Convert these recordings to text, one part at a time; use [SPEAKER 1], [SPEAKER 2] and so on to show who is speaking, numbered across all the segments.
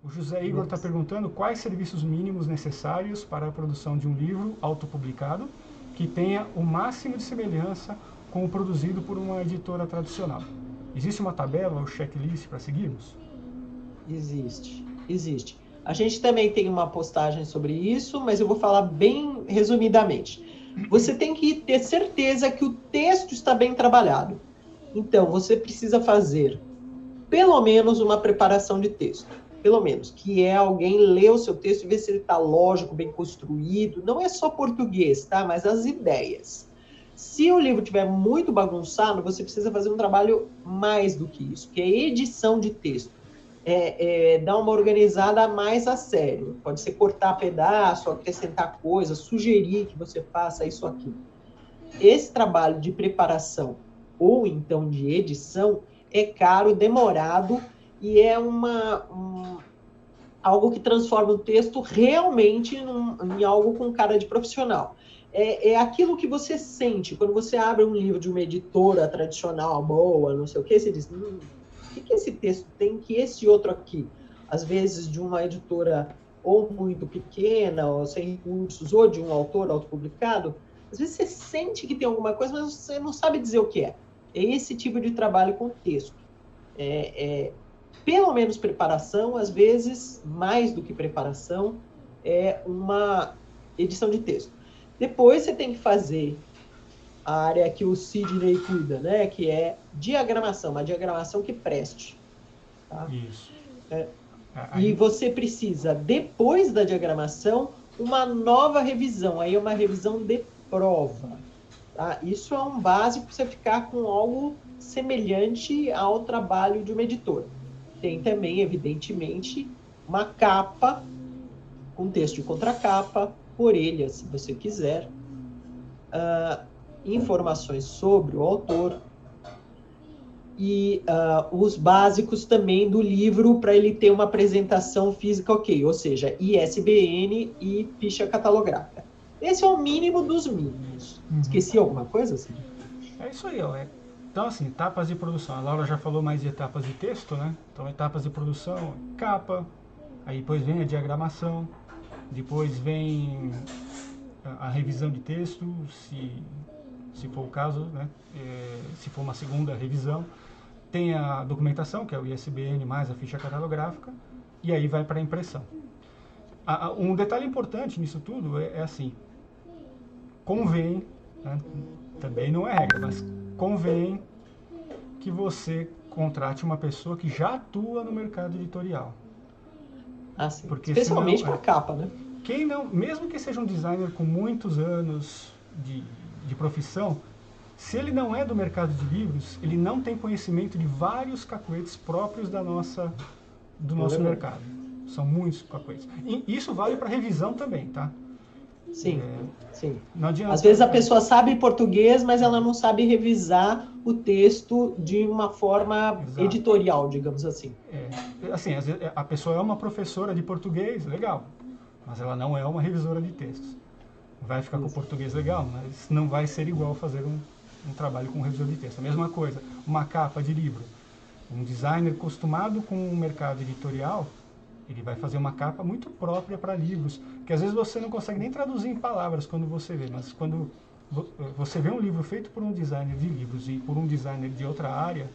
[SPEAKER 1] O José Igor está perguntando quais serviços mínimos necessários para a produção de um livro autopublicado que tenha o máximo de semelhança com o produzido por uma editora tradicional. Existe uma tabela ou checklist para seguirmos?
[SPEAKER 2] Existe. A gente também tem uma postagem sobre isso, mas eu vou falar bem resumidamente. Você tem que ter certeza que o texto está bem trabalhado. Então, você precisa fazer pelo menos uma preparação de texto. Pelo menos, que é alguém ler o seu texto e ver se ele está lógico, bem construído. Não é só português, tá? Mas as ideias. Se o livro estiver muito bagunçado, você precisa fazer um trabalho mais do que isso, que é edição de texto. Dar uma organizada mais a sério. Pode ser cortar pedaço, acrescentar coisas, sugerir que você faça isso aqui. Esse trabalho de preparação ou então de edição é caro, demorado e é algo que transforma o texto realmente em algo com cara de profissional. É aquilo que você sente quando você abre um livro de uma editora tradicional, boa, não sei o que, você diz, o que esse texto tem que esse outro aqui? Às vezes de uma editora ou muito pequena, ou sem recursos, ou de um autor autopublicado, às vezes você sente que tem alguma coisa, mas você não sabe dizer o que é. É esse tipo de trabalho com texto. Pelo menos preparação, às vezes, mais do que preparação, é uma edição de texto. Depois você tem que fazer a área que o Sidney cuida, né? Que é diagramação, uma diagramação que preste. Tá?
[SPEAKER 1] Isso.
[SPEAKER 2] E você precisa, depois da diagramação, uma nova revisão. Aí é uma revisão de prova. Tá? Isso é um básico para você ficar com algo semelhante ao trabalho de uma editora. Tem também, evidentemente, uma capa, com texto de contracapa, orelha, se você quiser, informações sobre o autor e os básicos também do livro para ele ter uma apresentação física ok, ou seja, ISBN e ficha catalográfica. Esse é o mínimo dos mínimos. Esqueci alguma coisa, Cid?
[SPEAKER 1] É isso aí, ó. Então, assim, etapas de produção. A Laura já falou mais de etapas de texto, né? Então, etapas de produção, capa, aí depois vem a diagramação, depois vem a revisão de texto, se for o caso, né? Se for uma segunda revisão. Tem a documentação, que é o ISBN mais a ficha catalográfica, e aí vai para a impressão. Um detalhe importante nisso tudo é assim, convém, né? Também não é regra, mas convém que você contrate uma pessoa que já atua no mercado editorial.
[SPEAKER 2] Sim. Porque especialmente para capa, né?
[SPEAKER 1] Quem não, mesmo que seja um designer com muitos anos de profissão, se ele não é do mercado de livros, ele não tem conhecimento de vários cacuetes próprios do nosso mercado. São muitos cacuetes. E isso vale para revisão também, tá?
[SPEAKER 2] Sim, sim.
[SPEAKER 1] Não adianta,
[SPEAKER 2] às vezes a pessoa sabe português, mas ela não sabe revisar o texto de uma forma editorial, digamos assim.
[SPEAKER 1] Assim, às vezes a pessoa é uma professora de português, legal, mas ela não é uma revisora de textos. Vai ficar com o português legal, mas não vai ser igual fazer um trabalho com revisor de texto. A mesma coisa, uma capa de livro. Um designer acostumado com o mercado editorial, ele vai fazer uma capa muito própria para livros, que às vezes você não consegue nem traduzir em palavras quando você vê, mas quando você vê um livro feito por um designer de livros e por um designer de outra área,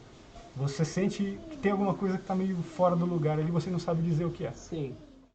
[SPEAKER 1] você sente que tem alguma coisa que está meio fora do lugar ali, você não sabe dizer o que é.
[SPEAKER 2] Sim.